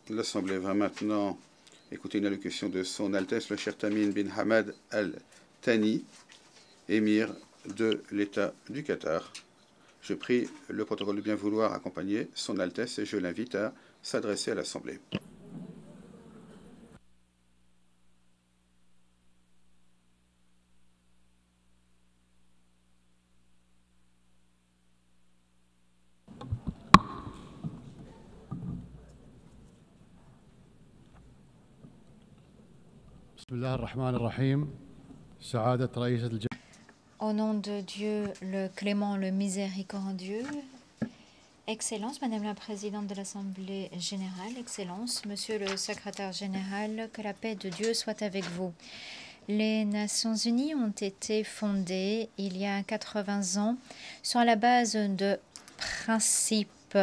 L'Assemblée va maintenant écouter une allocution de Son Altesse le Cheikh Tamim bin Hamad Al Thani, émir de l'État du Qatar. Je prie le protocole de bien vouloir accompagner Son Altesse et je l'invite à s'adresser à l'Assemblée. Au nom de Dieu, le clément, le miséricordieux, Excellence, Madame la Présidente de l'Assemblée générale, Excellence, Monsieur le Secrétaire général, que la paix de Dieu soit avec vous. Les Nations unies ont été fondées il y a 80 ans sur la base de principes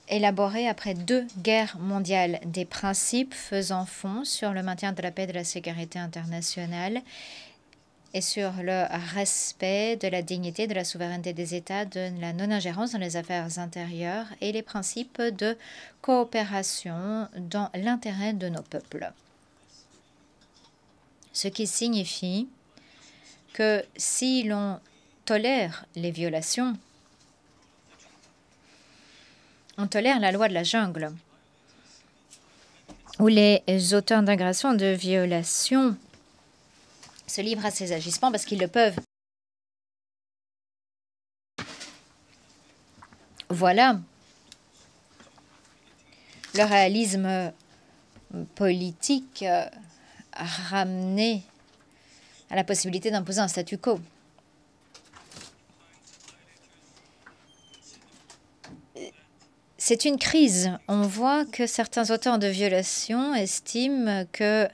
élaborés après 2 guerres mondiales, des principes faisant fond sur le maintien de la paix et de la sécurité internationale et sur le respect de la dignité, de la souveraineté des États, de la non-ingérence dans les affaires intérieures et les principes de coopération dans l'intérêt de nos peuples. Ce qui signifie que si l'on tolère les violations, on tolère la loi de la jungle, où les auteurs d'agressions, de violations se livrent à ces agissements parce qu'ils le peuvent. Voilà le réalisme politique ramené à la possibilité d'imposer un statu quo. C'est une crise. On voit que certains auteurs de violations estiment que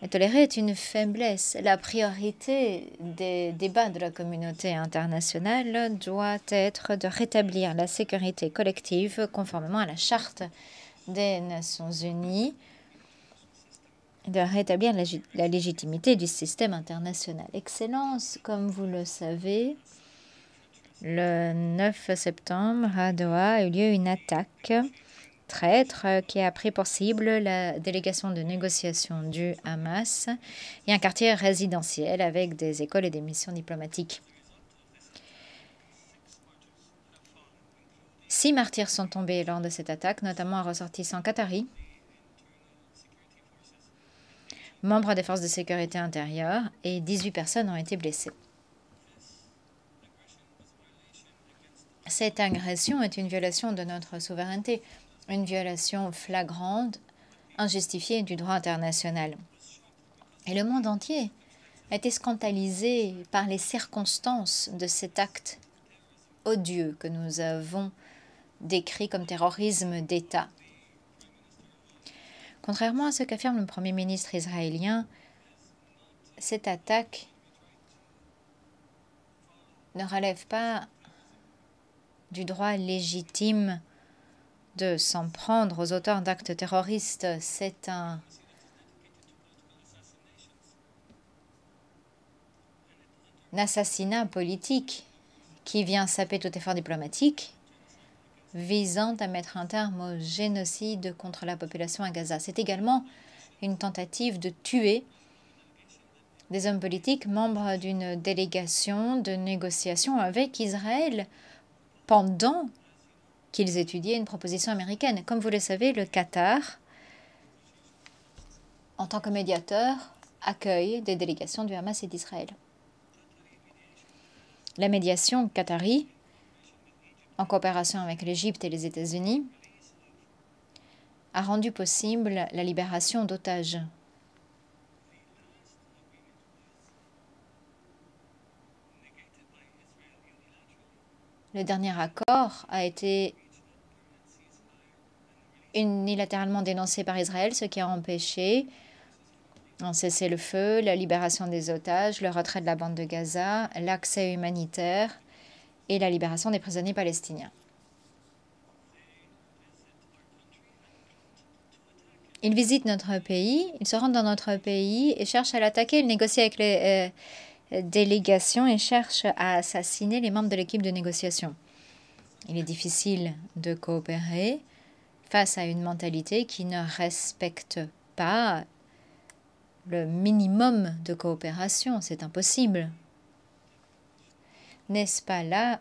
tolérer est une faiblesse. La priorité des débats de la communauté internationale doit être de rétablir la sécurité collective conformément à la Charte des Nations Unies, de rétablir la légitimité du système international. Excellence, comme vous le savez, le 9 septembre, à Doha, a eu lieu une attaque traître qui a pris pour cible la délégation de négociation du Hamas et un quartier résidentiel avec des écoles et des missions diplomatiques. 6 martyrs sont tombés lors de cette attaque, notamment un ressortissant qatari, membre des forces de sécurité intérieure, et 18 personnes ont été blessées. Cette agression est une violation de notre souveraineté, une violation flagrante, injustifiée du droit international. Et le monde entier a été scandalisé par les circonstances de cet acte odieux que nous avons décrit comme terrorisme d'État. Contrairement à ce qu'affirme le Premier ministre israélien, cette attaque ne relève pas du droit légitime de s'en prendre aux auteurs d'actes terroristes. C'est un assassinat politique qui vient saper tout effort diplomatique visant à mettre un terme au génocide contre la population à Gaza. C'est également une tentative de tuer des hommes politiques membres d'une délégation de négociation avec Israël pendant qu'ils étudiaient une proposition américaine. Comme vous le savez, le Qatar, en tant que médiateur, accueille des délégations du Hamas et d'Israël. La médiation qatari, en coopération avec l'Égypte et les États-Unis, a rendu possible la libération d'otages. Le dernier accord a été unilatéralement dénoncé par Israël, ce qui a empêché un cessez-le-feu, la libération des otages, le retrait de la bande de Gaza, l'accès humanitaire et la libération des prisonniers palestiniens. Ils visitent notre pays, ils se rendent dans notre pays et cherchent à l'attaquer. Ils négocient avec les délégations et cherchent à assassiner les membres de l'équipe de négociation. Il est difficile de coopérer face à une mentalité qui ne respecte pas le minimum de coopération. C'est impossible. N'est-ce pas là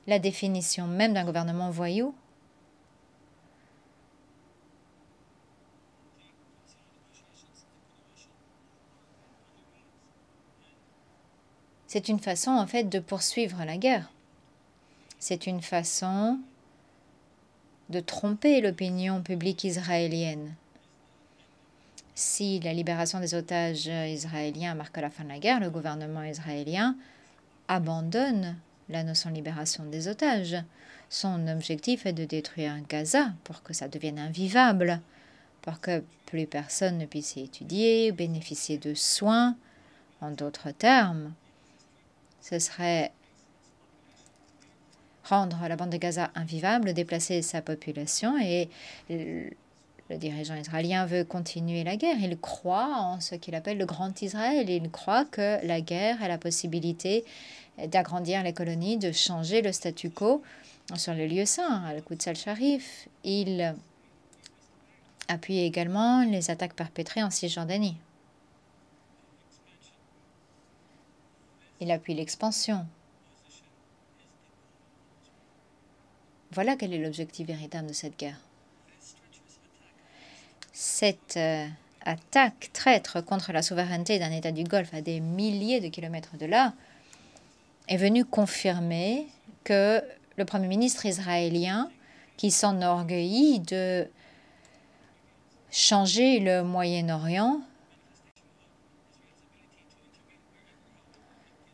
la définition même d'un gouvernement voyou? C'est une façon, en fait, de poursuivre la guerre. C'est une façon de tromper l'opinion publique israélienne. Si la libération des otages israéliens marque la fin de la guerre, le gouvernement israélien abandonne la notion de libération des otages. Son objectif est de détruire Gaza pour que ça devienne invivable, pour que plus personne ne puisse y étudier, bénéficier de soins. En d'autres termes, ce serait rendre la bande de Gaza invivable, déplacer sa population, et le dirigeant israélien veut continuer la guerre. Il croit en ce qu'il appelle le Grand Israël. Il croit que la guerre a la possibilité d'agrandir les colonies, de changer le statu quo sur le lieu saint, Al-Quds al-Sharif. Il appuie également les attaques perpétrées en Cisjordanie. Il appuie l'expansion. Voilà quel est l'objectif véritable de cette guerre. Cette attaque traître contre la souveraineté d'un État du Golfe à des milliers de kilomètres de là est venue confirmer que le Premier ministre israélien, qui s'enorgueillit de changer le Moyen-Orient,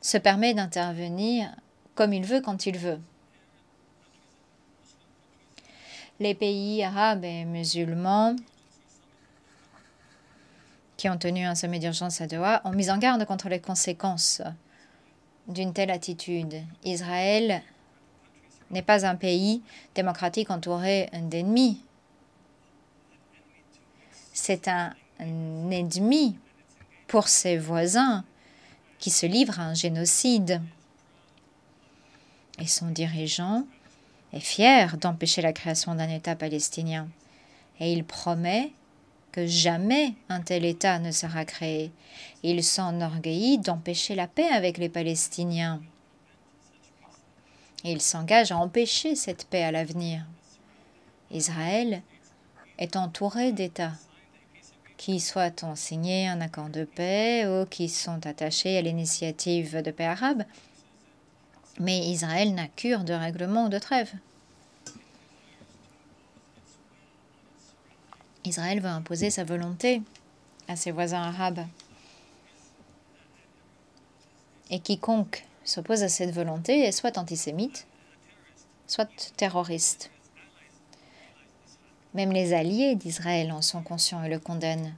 se permet d'intervenir comme il veut, quand il veut. Les pays arabes et musulmans qui ont tenu un sommet d'urgence à Doha ont mis en garde contre les conséquences d'une telle attitude. Israël n'est pas un pays démocratique entouré d'ennemis. C'est un ennemi pour ses voisins qui se livre à un génocide. Et son dirigeant est fier d'empêcher la création d'un État palestinien. Et il promet que jamais un tel État ne sera créé. Il s'enorgueillit d'empêcher la paix avec les Palestiniens. Et il s'engage à empêcher cette paix à l'avenir. Israël est entouré d'États qui soit ont signé un accord de paix ou qui sont attachés à l'initiative de paix arabe. Mais Israël n'a cure de règlement ou de trêve. Israël veut imposer sa volonté à ses voisins arabes. Et quiconque s'oppose à cette volonté est soit antisémite, soit terroriste. Même les alliés d'Israël en sont conscients et le condamnent.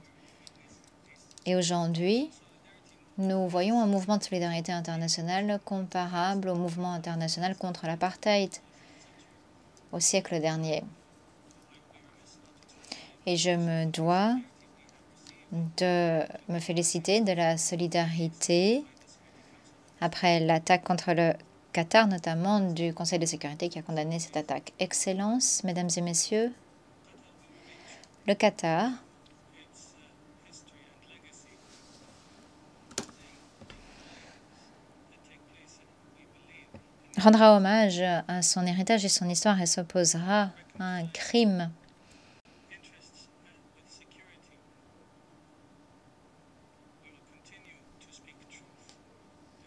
Et aujourd'hui, nous voyons un mouvement de solidarité internationale comparable au mouvement international contre l'apartheid au siècle dernier. Et je me dois de me féliciter de la solidarité après l'attaque contre le Qatar, notamment du Conseil de sécurité qui a condamné cette attaque. Excellences, Mesdames et Messieurs, le Qatar rendra hommage à son héritage et son histoire et s'opposera à un crime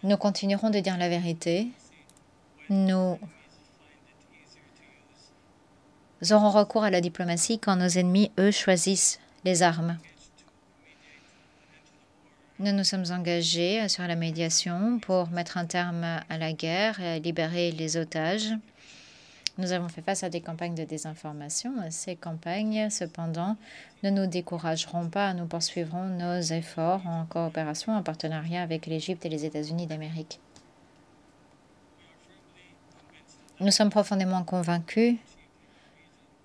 Nous continuerons de dire la vérité. Nous aurons recours à la diplomatie quand nos ennemis, eux, choisissent les armes. Nous nous sommes engagés sur la médiation pour mettre un terme à la guerre et libérer les otages. Nous avons fait face à des campagnes de désinformation. Ces campagnes, cependant, ne nous décourageront pas. Nous poursuivrons nos efforts en coopération, en partenariat avec l'Égypte et les États-Unis d'Amérique. Nous sommes profondément convaincus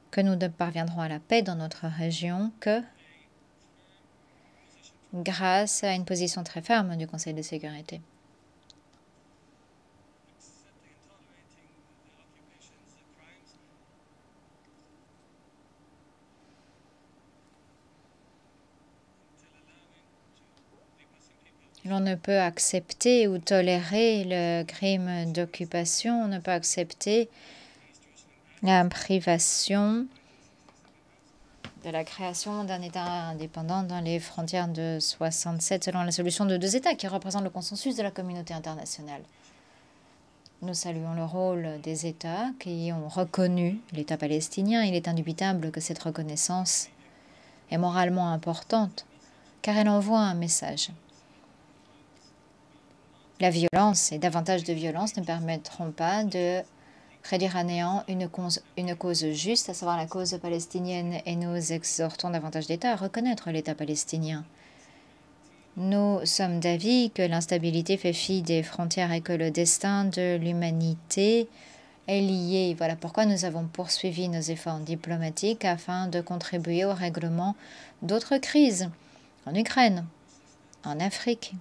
que nous ne parviendrons à la paix dans notre région que grâce à une position très ferme du Conseil de sécurité. L'on ne peut accepter ou tolérer le crime d'occupation, on ne peut accepter la privation de la création d'un État indépendant dans les frontières de 67 selon la solution de 2 États qui représente le consensus de la communauté internationale. Nous saluons le rôle des États qui ont reconnu l'État palestinien. Il est indubitable que cette reconnaissance est moralement importante car elle envoie un message. La violence et davantage de violence ne permettront pas de réduire à néant une cause juste, à savoir la cause palestinienne, et nous exhortons davantage d'États à reconnaître l'État palestinien. Nous sommes d'avis que l'instabilité fait fi des frontières et que le destin de l'humanité est lié. Voilà pourquoi nous avons poursuivi nos efforts diplomatiques afin de contribuer au règlement d'autres crises en Ukraine, en Afrique.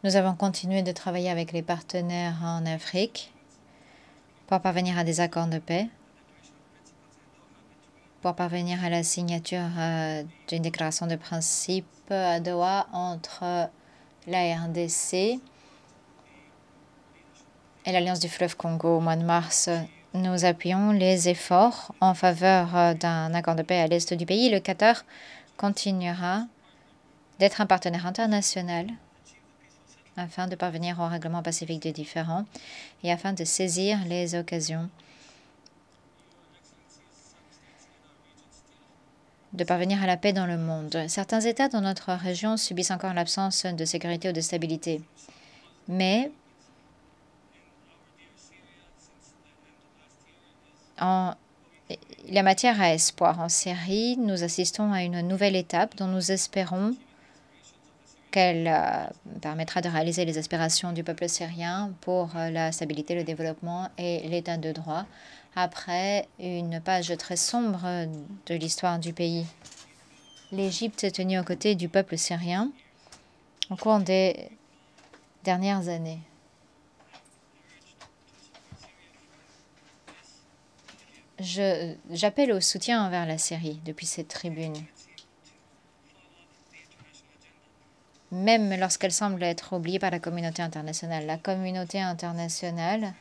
Nous avons continué de travailler avec les partenaires en Afrique pour parvenir à des accords de paix, pour parvenir à la signature d'une déclaration de principe à Doha entre la RDC et l'Alliance du fleuve Congo. Au mois de mars, nous appuyons les efforts en faveur d'un accord de paix à l'est du pays. Le Qatar continuera d'être un partenaire international afin de parvenir au règlement pacifique des différends et afin de saisir les occasions de parvenir à la paix dans le monde. Certains États dans notre région subissent encore l'absence de sécurité ou de stabilité. Mais il y a matière à espoir. En Syrie, nous assistons à une nouvelle étape dont nous espérons qu'elle permettra de réaliser les aspirations du peuple syrien pour la stabilité, le développement et l'état de droit, après une page très sombre de l'histoire du pays. L'Égypte est tenue aux côtés du peuple syrien au cours des dernières années. J'appelle au soutien envers la Syrie depuis cette tribune. Même lorsqu'elle semble être oubliée par la communauté internationale. La communauté internationale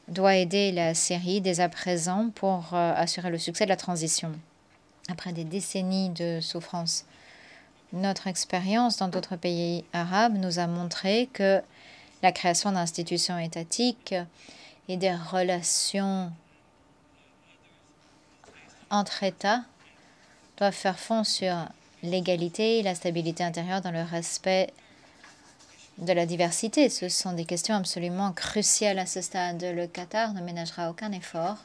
doit aider la Syrie dès à présent pour assurer le succès de la transition. Après des décennies de souffrance, notre expérience dans d'autres pays arabes nous a montré que la création d'institutions étatiques et des relations entre États doivent faire fond sur l'égalité et la stabilité intérieure dans le respect de la diversité. Ce sont des questions absolument cruciales à ce stade. Le Qatar ne ménagera aucun effort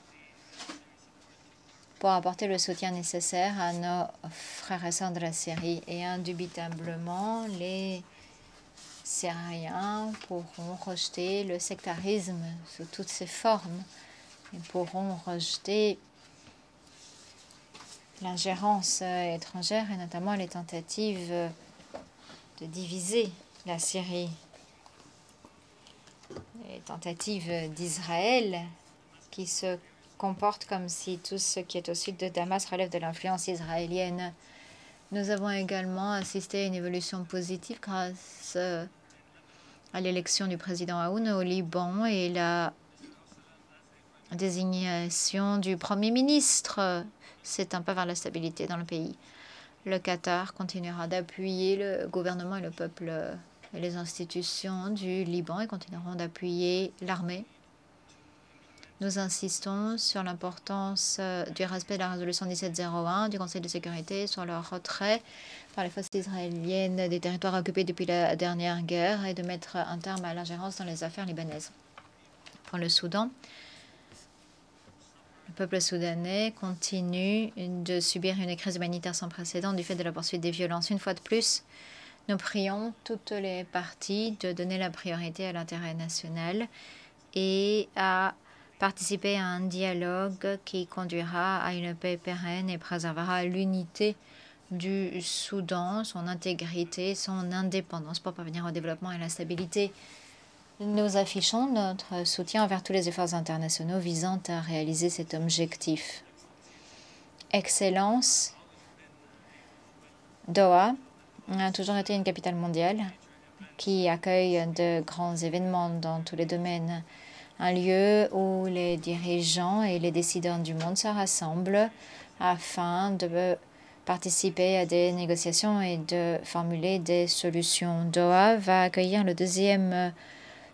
pour apporter le soutien nécessaire à nos frères et sœurs de la Syrie. Et indubitablement, les Syriens pourront rejeter le sectarisme sous toutes ses formes. Ils pourront rejeter l'ingérence étrangère et notamment les tentatives de diviser la Syrie. Les tentatives d'Israël qui se comportent comme si tout ce qui est au sud de Damas relève de l'influence israélienne. Nous avons également assisté à une évolution positive grâce à l'élection du président Aoun au Liban et la désignation du Premier ministre. C'est un pas vers la stabilité dans le pays. Le Qatar continuera d'appuyer le gouvernement et le peuple et les institutions du Liban et continueront d'appuyer l'armée. Nous insistons sur l'importance du respect de la résolution 1701 du Conseil de sécurité sur le retrait par les forces israéliennes des territoires occupés depuis la dernière guerre et de mettre un terme à l'ingérence dans les affaires libanaises. Pour le Soudan, le peuple soudanais continue de subir une crise humanitaire sans précédent du fait de la poursuite des violences. Une fois de plus, nous prions toutes les parties de donner la priorité à l'intérêt national et à participer à un dialogue qui conduira à une paix pérenne et préservera l'unité du Soudan, son intégrité, son indépendance pour parvenir au développement et à la stabilité. Nous affichons notre soutien envers tous les efforts internationaux visant à réaliser cet objectif. Excellence, Doha a toujours été une capitale mondiale qui accueille de grands événements dans tous les domaines. Un lieu où les dirigeants et les décideurs du monde se rassemblent afin de participer à des négociations et de formuler des solutions. Doha va accueillir le 2e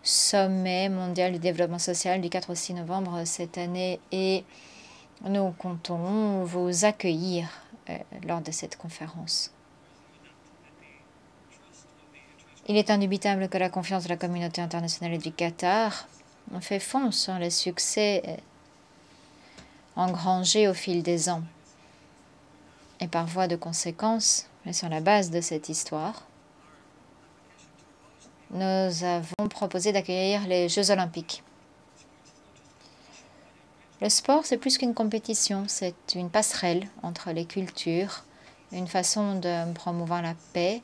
sommet mondial du développement social du 4 au 6 novembre cette année et nous comptons vous accueillir lors de cette conférence. Il est indubitable que la confiance de la communauté internationale et du Qatar fait fond sur les succès engrangés au fil des ans. Et par voie de conséquence, et sur la base de cette histoire, nous avons proposé d'accueillir les Jeux olympiques. Le sport, c'est plus qu'une compétition, c'est une passerelle entre les cultures, une façon de promouvoir la paix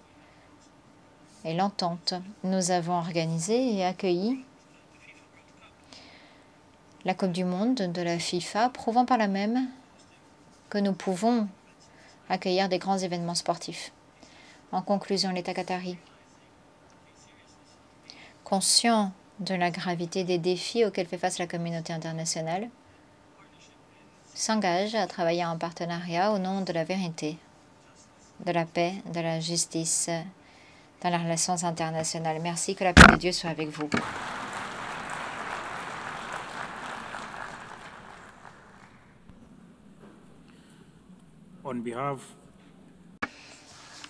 et l'entente. Nous avons organisé et accueilli la Coupe du monde de la FIFA, prouvant par là même que nous pouvons accueillir des grands événements sportifs. En conclusion, l'État qatari, conscient de la gravité des défis auxquels fait face la communauté internationale, s'engage à travailler en partenariat au nom de la vérité, de la paix, de la justice dans les relations internationales. Merci, que la paix de Dieu soit avec vous.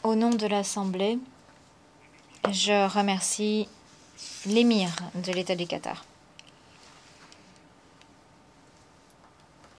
Au nom de l'Assemblée, je remercie l'émir de l'État du Qatar.